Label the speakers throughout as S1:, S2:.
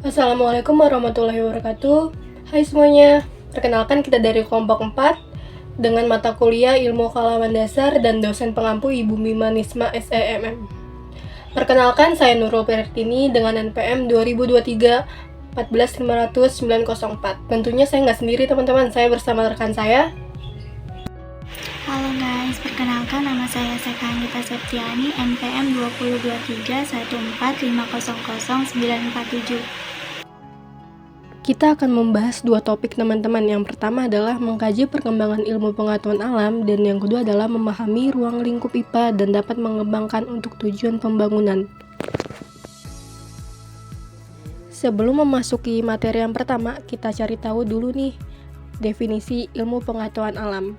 S1: Assalamualaikum warahmatullahi wabarakatuh. Hai semuanya, perkenalkan kita dari kelompok 4 dengan mata kuliah Ilmu Kealaman Dasar dan dosen pengampu Ibu Mima Nisma SEMM. Perkenalkan, saya Nurul Pertini dengan NPM 2023 1450904. Tentunya saya nggak sendiri teman-teman, saya bersama rekan saya.
S2: Halo guys, perkenalkan nama saya Seka Anita Septiani, NPM 2023 145000947.
S1: Kita akan membahas dua topik teman-teman. Yang pertama adalah mengkaji perkembangan ilmu pengetahuan alam, dan yang kedua adalah memahami ruang lingkup IPA dan dapat mengembangkan untuk tujuan pembangunan. Sebelum memasuki materi yang pertama, kita cari tahu dulu nih definisi ilmu pengetahuan alam.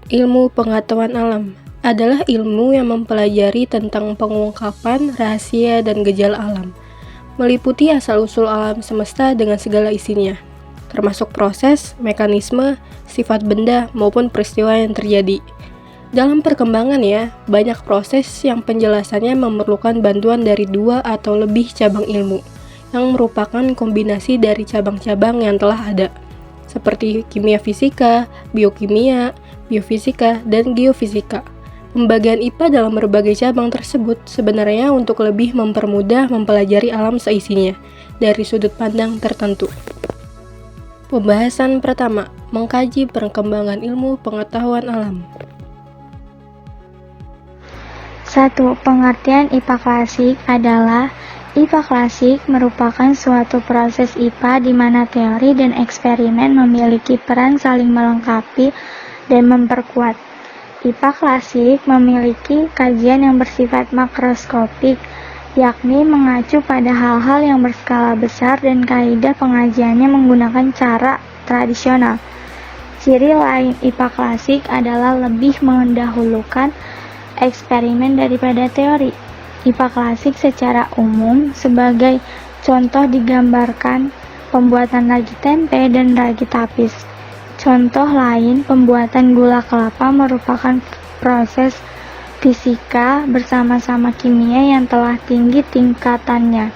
S1: Ilmu pengetahuan alam adalah ilmu yang mempelajari tentang pengungkapan, rahasia, dan gejala alam, meliputi asal-usul alam semesta dengan segala isinya, termasuk proses, mekanisme, sifat benda, maupun peristiwa yang terjadi. Dalam perkembangan banyak proses yang penjelasannya memerlukan bantuan dari 2 atau lebih cabang ilmu, yang merupakan kombinasi dari cabang-cabang yang telah ada, seperti kimia fisika, biokimia, biofisika, dan geofisika. Pembagian IPA dalam berbagai cabang tersebut sebenarnya untuk lebih mempermudah mempelajari alam seisinya dari sudut pandang tertentu. Pembahasan pertama, mengkaji perkembangan ilmu pengetahuan alam.
S2: 1. Pengertian IPA klasik adalah IPA klasik merupakan suatu proses IPA di mana teori dan eksperimen memiliki peran saling melengkapi dan memperkuat. IPA klasik memiliki kajian yang bersifat makroskopik, yakni mengacu pada hal-hal yang berskala besar dan kaidah pengajiannya menggunakan cara tradisional. Ciri lain IPA klasik adalah lebih mendahulukan eksperimen daripada teori. IPA klasik secara umum sebagai contoh digambarkan pembuatan ragi tempe dan ragi tapis. Contoh lain, pembuatan gula kelapa merupakan proses fisika bersama-sama kimia yang telah tinggi tingkatannya.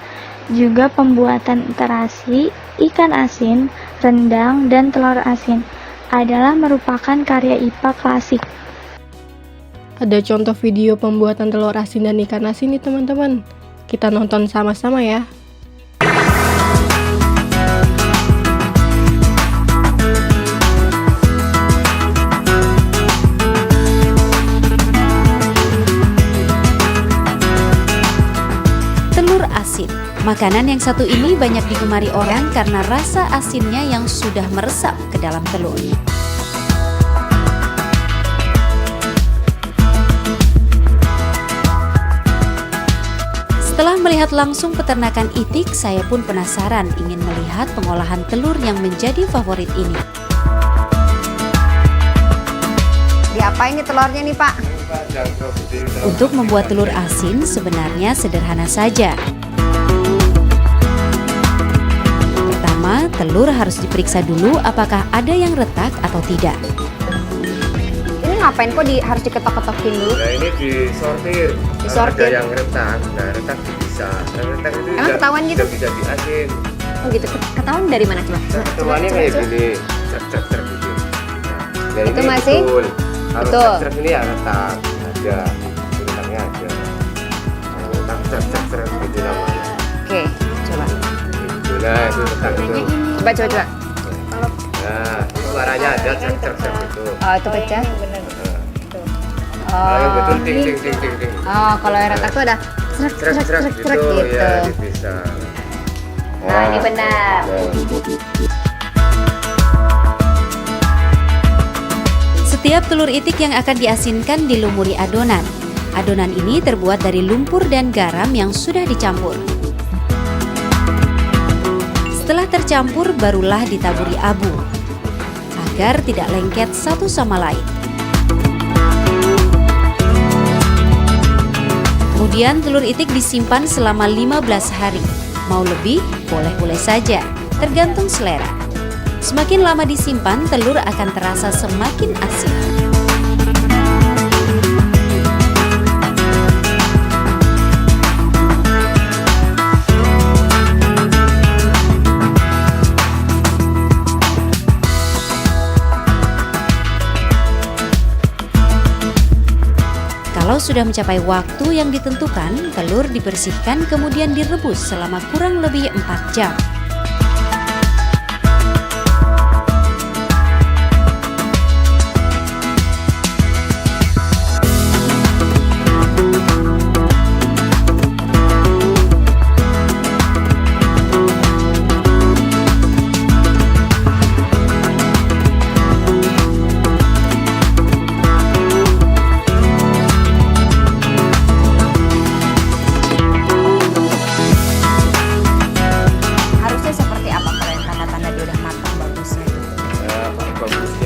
S2: Juga pembuatan terasi, ikan asin, rendang, dan telur asin adalah merupakan karya IPA klasik.
S1: Ada contoh video pembuatan telur asin dan ikan asin nih teman-teman. Kita nonton sama-sama ya.
S3: Telur asin. Makanan yang satu ini banyak digemari orang karena rasa asinnya yang sudah meresap ke dalam telur. Setelah melihat langsung peternakan itik, saya pun penasaran ingin melihat pengolahan telur yang menjadi favorit ini.
S4: Diapain nih telurnya nih Pak?
S3: Untuk membuat telur asin sebenarnya sederhana saja. Pertama, telur harus diperiksa dulu apakah ada yang retak atau tidak.
S4: Ini ngapain kok harus diketok-ketokin dulu?
S5: Nah ini disortir.
S4: Disortir.
S5: Ada yang retak. Nah retak bisa. Nah, retak itu
S4: Emang ketahuan gitu?
S5: Udah bisa diasin.
S4: Oh gitu, ketahuan dari mana coba?
S5: Ketemuannya kayak gini. Cek gitu. Nah
S4: Itu
S5: ini
S4: masih?
S5: betul. Kalau
S4: Betul.
S5: cek ini ya retak. Ada. Retaknya ada. Nah, retak gitu namanya.
S4: Oke, coba.
S5: Gitu. Nah itu retak itu.
S4: Coba.
S5: Nah suaranya ada cek itu.
S4: Oh itu pecah?
S5: Nah, yang betul ting.
S4: Oh kalau yang retak tuh ada
S5: Cerak gitu. Ya bisa.
S4: Nah ini benar.
S3: Setiap telur itik yang akan diasinkan dilumuri adonan. Adonan ini terbuat dari lumpur dan garam yang sudah dicampur. Setelah tercampur, barulah ditaburi abu, agar tidak lengket satu sama lain. Kemudian telur itik disimpan selama 15 hari. Mau lebih, boleh-boleh saja, tergantung selera. Semakin lama disimpan, telur akan terasa semakin asin. Kalau sudah mencapai waktu yang ditentukan, telur dibersihkan kemudian direbus selama kurang lebih 4 jam.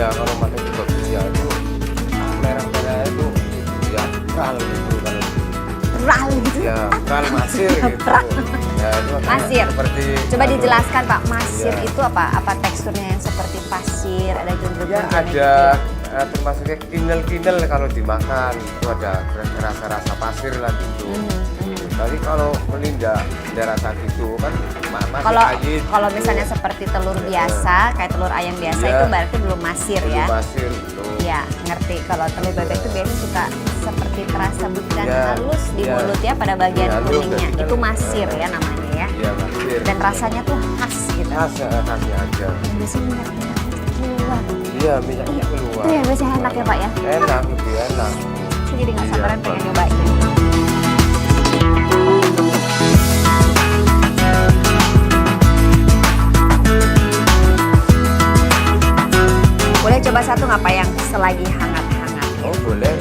S5: Ya kalau mana itu bagus ya itu merah-merah itu ya kal gitu kalau
S4: Ral gitu.
S5: ya kal masir gitu ya itu makanya
S4: Masir.
S5: seperti
S4: Coba dijelaskan Pak, masir
S5: Ya.
S4: itu apa? Apa teksturnya yang seperti pasir, ada
S5: ya
S4: jontor-jontornya
S5: ada
S4: gitu?
S5: termasuknya kinel-kinel kalau dimakan itu ada rasa-rasa pasir lah gitu. Tapi kalau melinda rasa gitu kan masih
S4: Kalau
S5: pahit.
S4: kalau misalnya seperti telur biasa, kayak telur ayam biasa
S5: Iya.
S4: itu berarti belum masir
S5: Belum
S4: ya.
S5: masir gitu.
S4: Iya, ngerti. Kalau telur bebek itu biasanya suka seperti terasa bukan
S5: Iya,
S4: halus di
S5: iya.
S4: mulut ya pada bagian
S5: Iya, halus,
S4: kuningnya.
S5: jadi kan,
S4: Itu masir ya namanya ya.
S5: Iya masir.
S4: Dan rasanya tuh khas gitu.
S5: khasnya aja.
S4: Dan biasanya minyak-minyak keluar.
S5: Iya minyaknya keluar.
S4: Itu ya biasanya enak ya Pak ya.
S5: Enak lebih enak.
S4: Saya jadi nggak
S5: Iya,
S4: sabaran
S5: Pak.
S4: pengen nyobain. Boleh coba satu nggak Pak yang selagi hangat-hangat?
S5: Oh boleh.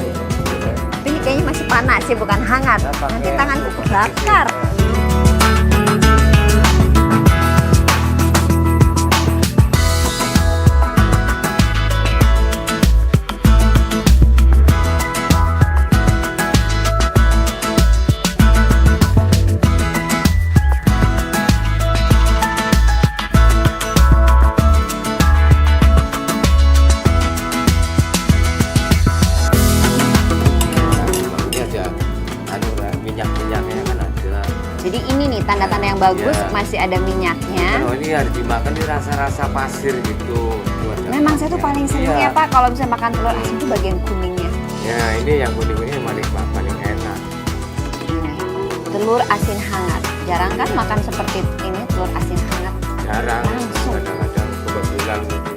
S5: Boleh.
S4: Tapi ini kayaknya masih panas sih, bukan hangat.
S5: Nah, pakai
S4: Nanti tanganku
S5: pakai
S4: kebakar.
S5: Ini ada minyak-minyaknya kan ada.
S4: Jadi ini nih tanda-tanda yang bagus,
S5: Iya.
S4: masih ada minyaknya.
S5: Kalau ini harus dimakan ini rasa-rasa pasir gitu. Itu ada
S4: Memang saya tuh paling seneng
S5: Iya.
S4: ya Pak kalau bisa makan telur asin tuh bagian kuningnya.
S5: Ya ini yang kuning-kuning paling enak.
S4: Ini, telur asin hangat. Jarang kan makan seperti ini telur asin hangat.
S5: Jarang.
S4: Langsung.
S5: Kadang-kadang kebetulan gitu.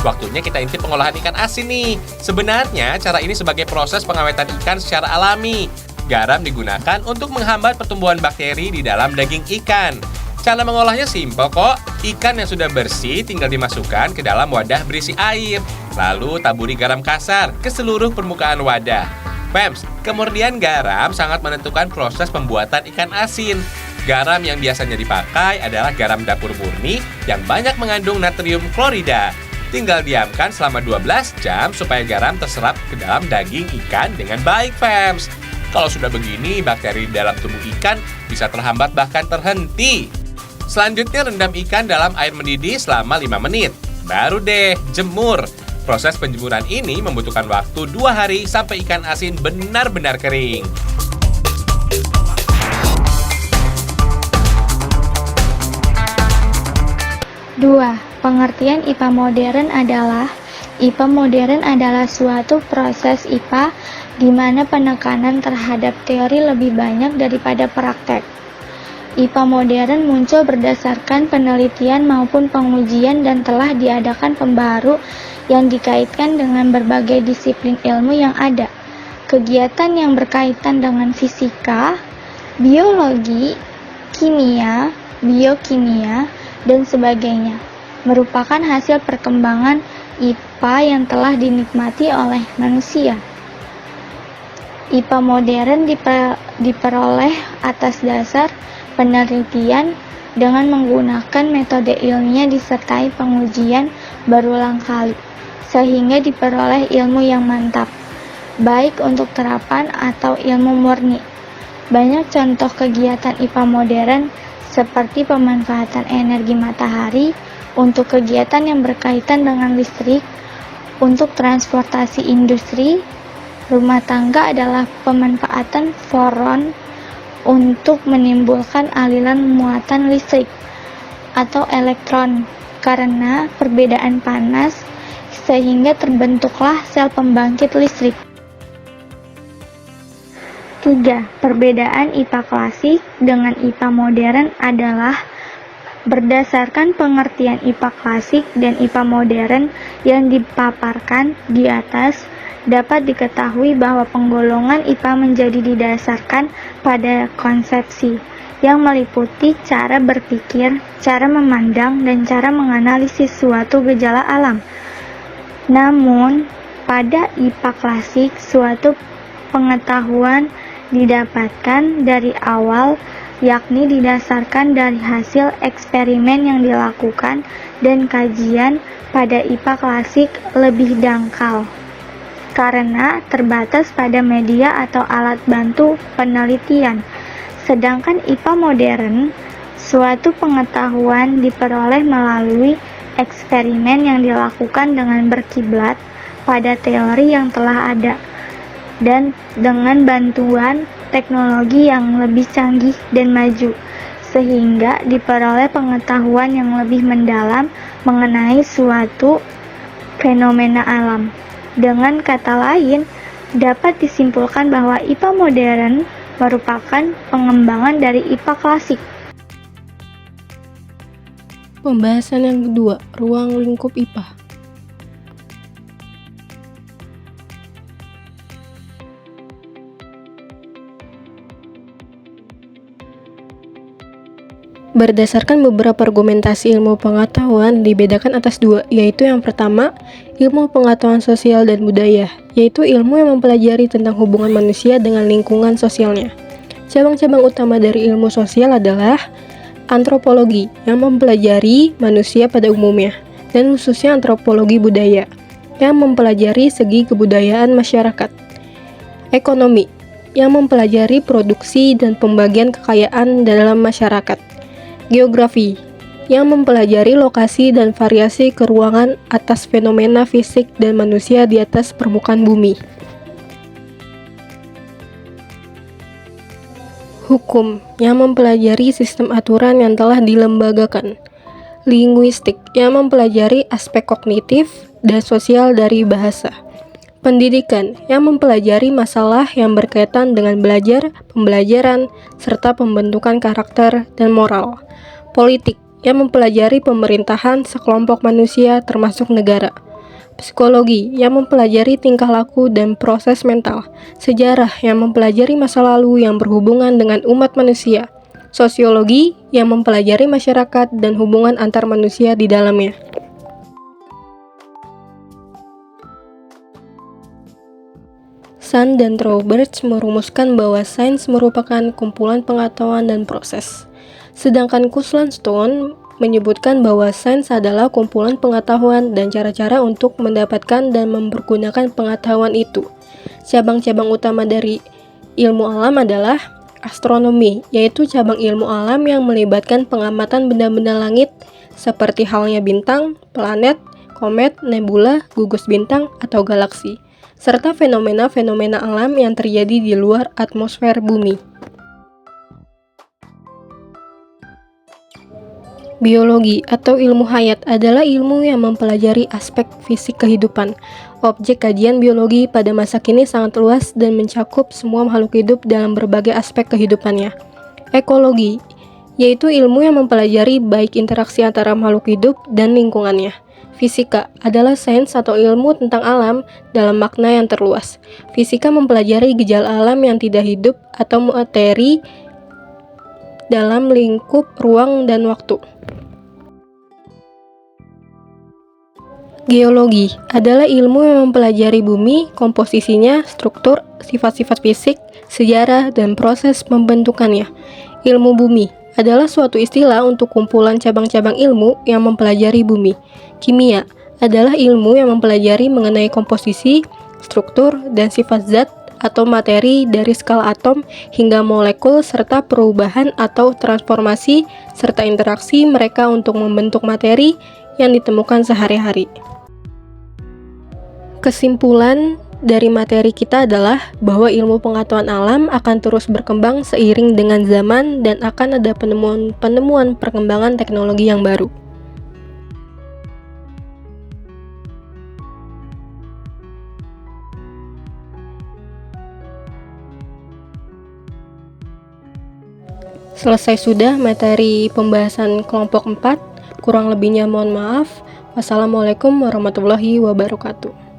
S6: Waktunya kita intip pengolahan ikan asin nih. Sebenarnya cara ini sebagai proses pengawetan ikan secara alami. Garam digunakan untuk menghambat pertumbuhan bakteri di dalam daging ikan. Cara mengolahnya simpel kok. Ikan yang sudah bersih tinggal dimasukkan ke dalam wadah berisi air. Lalu taburi garam kasar ke seluruh permukaan wadah. Pems, kemudian garam sangat menentukan proses pembuatan ikan asin. Garam yang biasanya dipakai adalah garam dapur murni yang banyak mengandung natrium klorida. Tinggal diamkan selama 12 jam supaya garam terserap ke dalam daging ikan dengan baik, Fems. Kalau sudah begini, bakteri di dalam tubuh ikan bisa terhambat bahkan terhenti. Selanjutnya rendam ikan dalam air mendidih selama 5 menit. Baru deh, jemur. Proses penjemuran ini membutuhkan waktu 2 hari sampai ikan asin benar-benar kering.
S2: Dua, pengertian IPA modern adalah suatu proses IPA di mana penekanan terhadap teori lebih banyak daripada praktek. IPA modern muncul berdasarkan penelitian maupun pengujian dan telah diadakan pembaru yang dikaitkan dengan berbagai disiplin ilmu yang ada. Kegiatan yang berkaitan dengan fisika, biologi, kimia, biokimia, dan sebagainya merupakan hasil perkembangan IPA yang telah dinikmati oleh manusia. IPA modern diperoleh atas dasar penelitian dengan menggunakan metode ilmiah disertai pengujian berulang kali, sehingga diperoleh ilmu yang mantap, baik untuk terapan atau ilmu murni. Banyak contoh kegiatan IPA modern seperti pemanfaatan energi matahari untuk kegiatan yang berkaitan dengan listrik, untuk transportasi industri, rumah tangga adalah pemanfaatan boron untuk menimbulkan aliran muatan listrik atau elektron karena perbedaan panas sehingga terbentuklah sel pembangkit listrik. 3. Perbedaan IPA klasik dengan IPA modern adalah berdasarkan pengertian IPA klasik dan IPA modern yang dipaparkan di atas, dapat diketahui bahwa penggolongan IPA menjadi didasarkan pada konsepsi yang meliputi cara berpikir, cara memandang, dan cara menganalisis suatu gejala alam. Namun, pada IPA klasik, suatu pengetahuan didapatkan dari awal, yakni didasarkan dari hasil eksperimen yang dilakukan, dan kajian pada IPA klasik lebih dangkal karena terbatas pada media atau alat bantu penelitian. Sedangkan IPA modern, suatu pengetahuan diperoleh melalui eksperimen yang dilakukan dengan berkiblat pada teori yang telah ada dan dengan bantuan teknologi yang lebih canggih dan maju, sehingga diperoleh pengetahuan yang lebih mendalam mengenai suatu fenomena alam. Dengan kata lain, dapat disimpulkan bahwa IPA modern merupakan pengembangan dari IPA klasik.
S1: Pembahasan yang kedua, ruang lingkup IPA. Berdasarkan beberapa argumentasi ilmu pengetahuan dibedakan atas dua, yaitu yang pertama, ilmu pengetahuan sosial dan budaya, yaitu ilmu yang mempelajari tentang hubungan manusia dengan lingkungan sosialnya. Cabang-cabang utama dari ilmu sosial adalah antropologi, yang mempelajari manusia pada umumnya, dan khususnya antropologi budaya, yang mempelajari segi kebudayaan masyarakat. Ekonomi, yang mempelajari produksi dan pembagian kekayaan dalam masyarakat. Geografi, yang mempelajari lokasi dan variasi keruangan atas fenomena fisik dan manusia di atas permukaan bumi. Hukum, yang mempelajari sistem aturan yang telah dilembagakan. Linguistik, yang mempelajari aspek kognitif dan sosial dari bahasa. Pendidikan, yang mempelajari masalah yang berkaitan dengan belajar, pembelajaran, serta pembentukan karakter dan moral. Politik, yang mempelajari pemerintahan sekelompok manusia termasuk negara. Psikologi, yang mempelajari tingkah laku dan proses mental. Sejarah, yang mempelajari masa lalu yang berhubungan dengan umat manusia. Sosiologi, yang mempelajari masyarakat dan hubungan antar manusia di dalamnya. Sun dan Roberts merumuskan bahwa sains merupakan kumpulan pengetahuan dan proses. Sedangkan Kuslanstone menyebutkan bahwa sains adalah kumpulan pengetahuan dan cara-cara untuk mendapatkan dan mempergunakan pengetahuan itu. Cabang-cabang utama dari ilmu alam adalah astronomi, yaitu cabang ilmu alam yang melibatkan pengamatan benda-benda langit seperti halnya bintang, planet, komet, nebula, gugus bintang, atau galaksi, serta fenomena-fenomena alam yang terjadi di luar atmosfer bumi. Biologi atau ilmu hayat adalah ilmu yang mempelajari aspek fisik kehidupan. Objek kajian biologi pada masa kini sangat luas dan mencakup semua makhluk hidup dalam berbagai aspek kehidupannya. Ekologi, yaitu ilmu yang mempelajari baik interaksi antara makhluk hidup dan lingkungannya. Fisika adalah sains atau ilmu tentang alam dalam makna yang terluas. Fisika mempelajari gejala alam yang tidak hidup atau materi dalam lingkup ruang dan waktu. Geologi adalah ilmu yang mempelajari bumi, komposisinya, struktur, sifat-sifat fisik, sejarah, dan proses pembentukannya. Ilmu bumi adalah suatu istilah untuk kumpulan cabang-cabang ilmu yang mempelajari bumi. Kimia adalah ilmu yang mempelajari mengenai komposisi, struktur, dan sifat zat atau materi dari skala atom hingga molekul serta perubahan atau transformasi serta interaksi mereka untuk membentuk materi yang ditemukan sehari-hari. Kesimpulan dari materi kita adalah bahwa ilmu pengetahuan alam akan terus berkembang seiring dengan zaman dan akan ada penemuan perkembangan teknologi yang baru. Selesai sudah materi pembahasan kelompok 4. Kurang lebihnya mohon maaf. Wassalamualaikum warahmatullahi wabarakatuh.